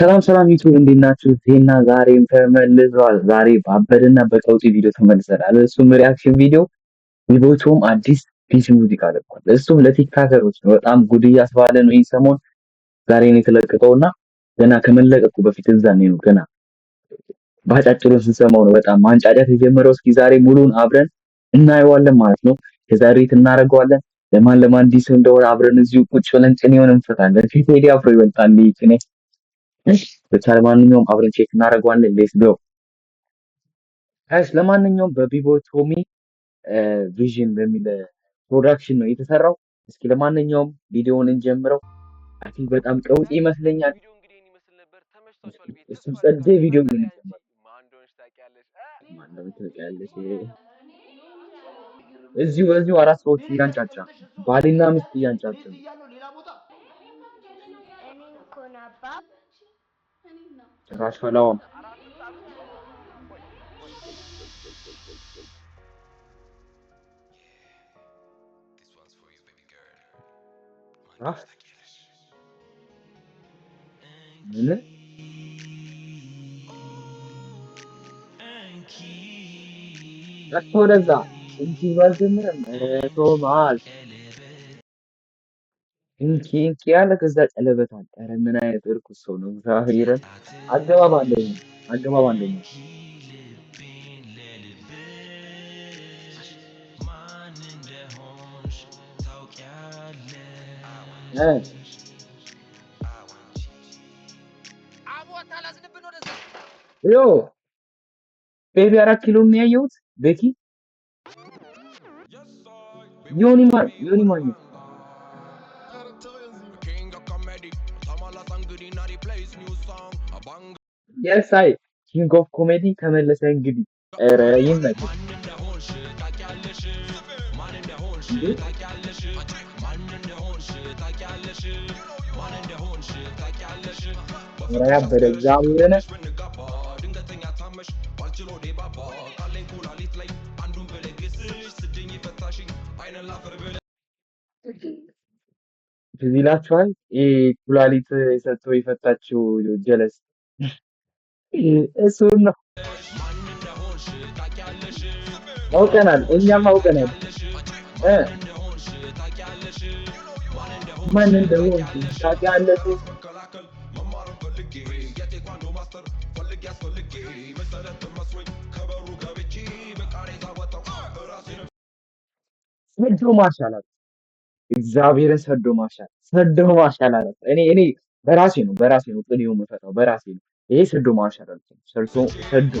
ሰላም ሰላም ዩቲዩብ እንዴት ናችሁ? ዜና ዛሬም ተመልሷል። ዛሬ ባበደና በቀውጢ ቪዲዮ ተመልሰናል። እሱም ሪአክሽን ቪዲዮ ቪቮቶም አዲስ ፒስ ሙዚቃ ለቋል። እሱም ለቲክታከሮች ነው። በጣም ጉድ እያስባለ ነው። ይህ ሰሞን ዛሬ ነው የተለቀቀውና ገና ከመለቀቁ በፊት እዛ ነው ገና ባጫጭሩ ስንሰማው ነው በጣም ማንጫጫት የጀመረው። እስኪ ዛሬ ሙሉን አብረን እናየዋለን ማለት ነው። ከዛሬ እናደርገዋለን። ለማን ዲስ እንደሆነ አብረን እዚሁ ቁጭ ብለን ቅኔውን እንፈታለን። ቴዲ አፍሮ ይበልጣል ቅኔ ብቻ ለማንኛውም አብረን ቼክ እናደርገዋለን። ሌትስ ጎ ጋይስ። ለማንኛውም በቪቮ ቶሚ ቪዥን በሚል ፕሮዳክሽን ነው የተሰራው። እስኪ ለማንኛውም ቪዲዮውን እንጀምረው። አይ ቲንክ በጣም ቀውጢ ይመስለኛል። እሱም ጸዴ ቪዲዮ ነው የሚጀምረው። ማነው ታውቂያለሽ? እዚሁ አራት ሰዎች እያንጫጫ ባልና ሚስት እያንጫጫ ጭራሽ ፈላውም ምን ወደዛ እንኪ ባልጀምረም ቶማስ እንኪ ያለ ከዛ ቀለበት አለ። ኧረ ምን አይነት እርኩስ ሰው ነው! እግዚአብሔርን አገባብ አንደኛ ዮ ቤቢ 4 ኪሎ የሚያየውት ቤኪ ዮኒ ማኝ የሳይ ኪንግ ኦፍ ኮሜዲ ተመለሰ እንግዲህ። ኧረ ይመች ያበደ እግዚአብሔርን ትዝ ይላችኋል? ኩላሊት ሰጥቶ የፈታችው ጀለስ እሱን ነው አውቀናል። እኛም አውቀናል ማን እንደሆነ ታውቂያለሽ። ሰዶ ማሻላት እግዚአብሔርን ሰዶ ማሻላት እኔ በራሴ ነው ቅኔው የምፈታው በራሴ ነው። ይሄ ሰዶ ማሻላት ሰዶ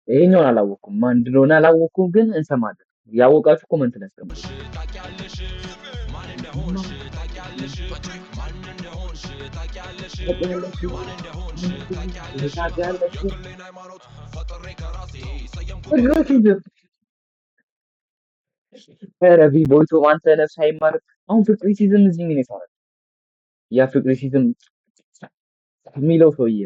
ይሄኛውን አላወኩም፣ ማን እንደሆነ አላወኩም፣ ግን እንሰማለን። ያወቃችሁ ኮመንት ላይ አስቀምጡ። ኧረ ቪቮቶ አንተ ነፍስ አይማርም። አሁን ፍቅሪሲዝም እዚህ ምን ይሰራል? ያ ፍቅሪሲዝም የሚለው ሰውዬ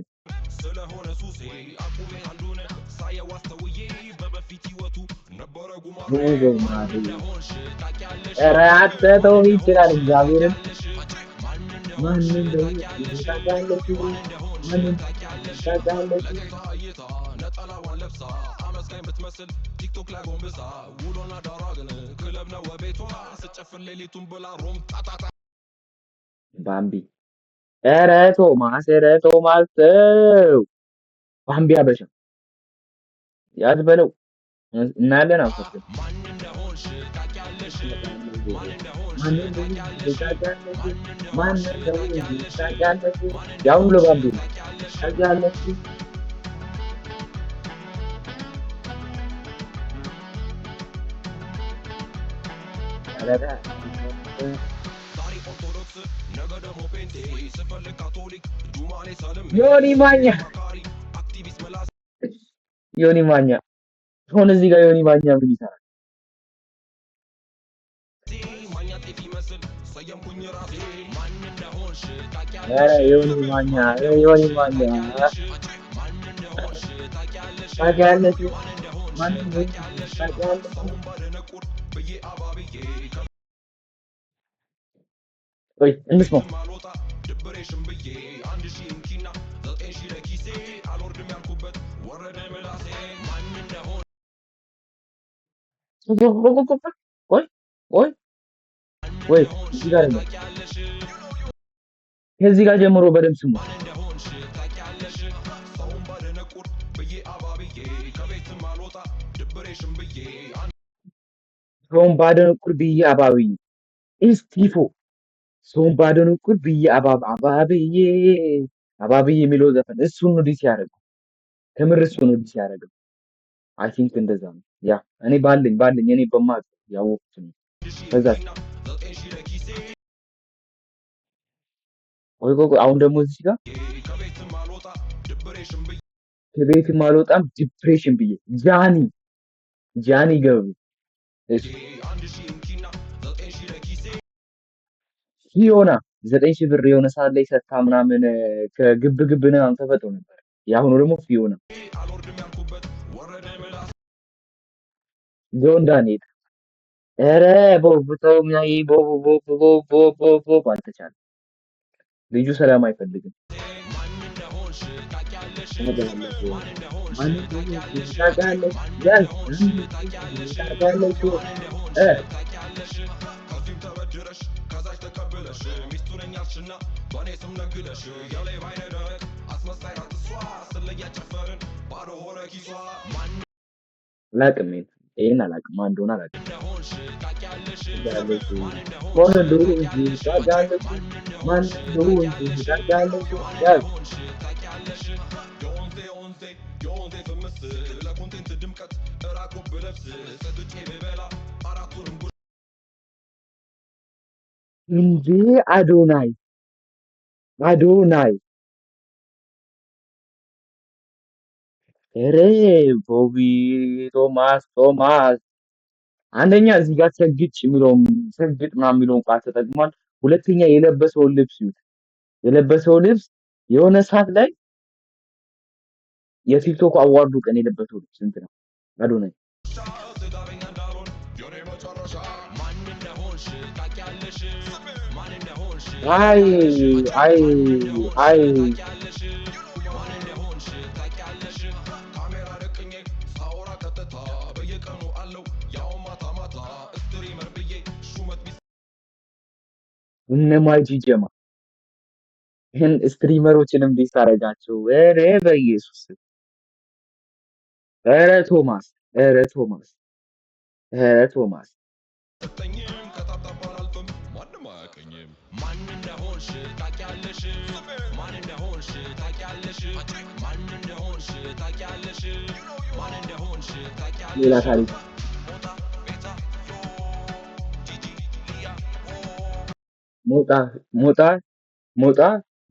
ኧረ አንተ ተው ይችላል እግዚአብሔርን ማንን ነው ታውቃለች? ማንን ታውቃለች? ነጠላዋን ለብሳ አመስጋኝ ብትመስል ቲክቶክ ላይ ጎንብሳ ውሎና ዳሯ ግን ክለብ ነው ቤቷ ስጨፍር ሌሊቱን ብላ ሮም ጣጣጣ ባምቢ ኧረ ቶማስ ባምቢ አበሻ ያዝ በለው እናያለን። አልፈትም ያው ለባምቢ ታውቂያለሽ። ዮኒ ማኛ አሁን እዚህ ጋር ዮኒ ማኛ ምን ይሰራል? ኧረ ዮኒ ማኛ ኧረ ዮኒ ማኛ ታውቂያለሽ? ማን እንደሆነ ታውቂያለሽ? ቆይ እንስማው። ቆይ ቆይ ወይ እዚህ ጋር አይደለም። ከዚህ ጋር ጀምሮ በደምብ ስሙት። ሰውን ባደነቁር ብዬ አባብዬ እስቲፎ ሰውን ባደነቁር ብዬ አባብዬ አባብዬ የሚለው ዘፈን እሱን ነው ዲስ ያደረገው። ከምር እሱን ነው ዲስ ያደረገው። አይ ቲንክ እንደዛ ነው። ያ እኔ ባለኝ እኔ በማውቀው ያወቅሁት ነው። ከዛ ቆይ አሁን ደግሞ እዚህ ጋር ከቤትም አልወጣም ዲፕሬሽን ብዬ ጃኒ ገብሩ እሺ ፊዮና 9,000 ብር የሆነ ሰዓት ላይ ሰታ ምናምን ከግብ ግብ ምናምን ተፈጥሮ ነበር። የአሁኑ ደግሞ ፊዮና ጆን ዳንኤል ኧረ ቦብ ተው ሚያይ ቦብ አልተቻለም። ልጁ ሰላም አይፈልግም። ታውቂያለሽ ያዝ ታውቂያለሽ እ አላውቅም ይሄን አላውቅም። ማን እንደሆነ አላውቅም። ታውቂያለሽ ማን እንደሆነ እንጂ ታውቂያለሽ ማን እንደሆነ እንጂ ታውቂያለሽ ያዝ እንዴ አዶናይ ኧረ ቦቢ ቶማስ አንደኛ እዚህ ጋር ሰግጥ ምናምን የሚለውን ቃል ተጠቅሟል። ሁለተኛ የለበሰውን ልብስ ይዩት። የለበሰው ልብስ የሆነ ሰዓት ላይ የቲክቶክ አዋርዱ ቀን የለበሰው ልብስ ስንት ነው? አዶናይ አይ አይ አይ እነ ማጂ ጀማ ይህን ስትሪመሮችንም እንዲህ ታደርጋቸው። ኧረ በኢየሱስ ኧረ ቶማስ ኧረ ቶማስ ኧረ ቶማስ ሌላ ታሪክ ሞጣ ሞጣ ሞጣ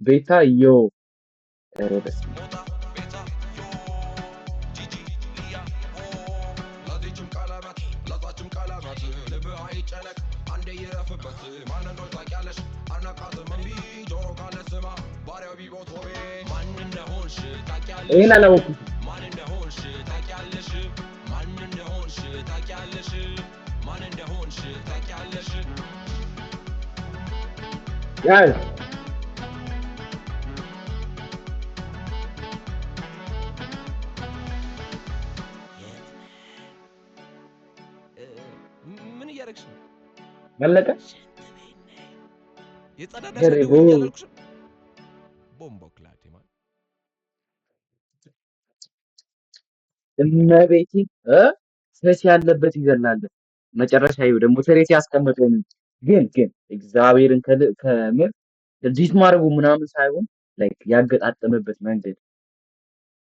ቤታ ዮ ኧረ በስመ አብ ይሄን አላወኩትም። ያዝ ምን እያደረግሽ ነው? አለቀ። የጸዳዳሽ ኧረ ደውኝ አላልኩሽም? ቦምቦ ክላቴ ማለት እመቤቴ ስስ ያለበት ይዘላል። መጨረሻ ይኸው ደግሞ ትሬት ያስቀመጠው ነው። ግን እግዚአብሔርን ከምር ዲስ ማድረጉ ምናምን ሳይሆን ላይክ ያገጣጠመበት መንገድ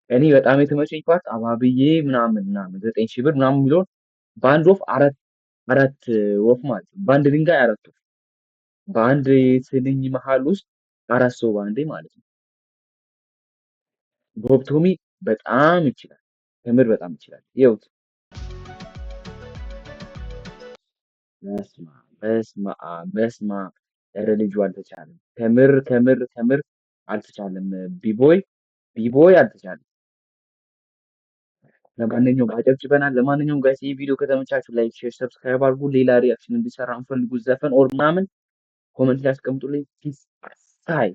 እኔ በጣም የተመቸኝ ፓርት አባብዬ ምናምን 9,000 ብር ምናምን የሚለውን በአንድ ወፍ አራት ወፍ ማለት ነው። በአንድ ድንጋይ አራት ወፍ በአንድ ትንኝ መሃል ውስጥ አራት ሰው በአንዴ ማለት ነው። ቦብ ቶሚ በጣም ይችላል። ከምር በጣም ይችላል። ይኸውት በስመ አብ ኧረ ልጁ አልተቻለም። ከምር አልተቻለም። ቢቦይ ቢቦይ አልተቻለም። ለማንኛውም አጨብጭበናል። ለማንኛውም ጋይስ ይህ ቪዲዮ ከተመቻችሁ ላይክ፣ ሼር፣ ሰብስክራይብ አድርጉ። ሌላ ሪያክሽን እንዲሰራ እንፈልጉት ዘፈን ኦር ምናምን ኮመንት ላይ አስቀምጡልኝ። ፒስ አሳይ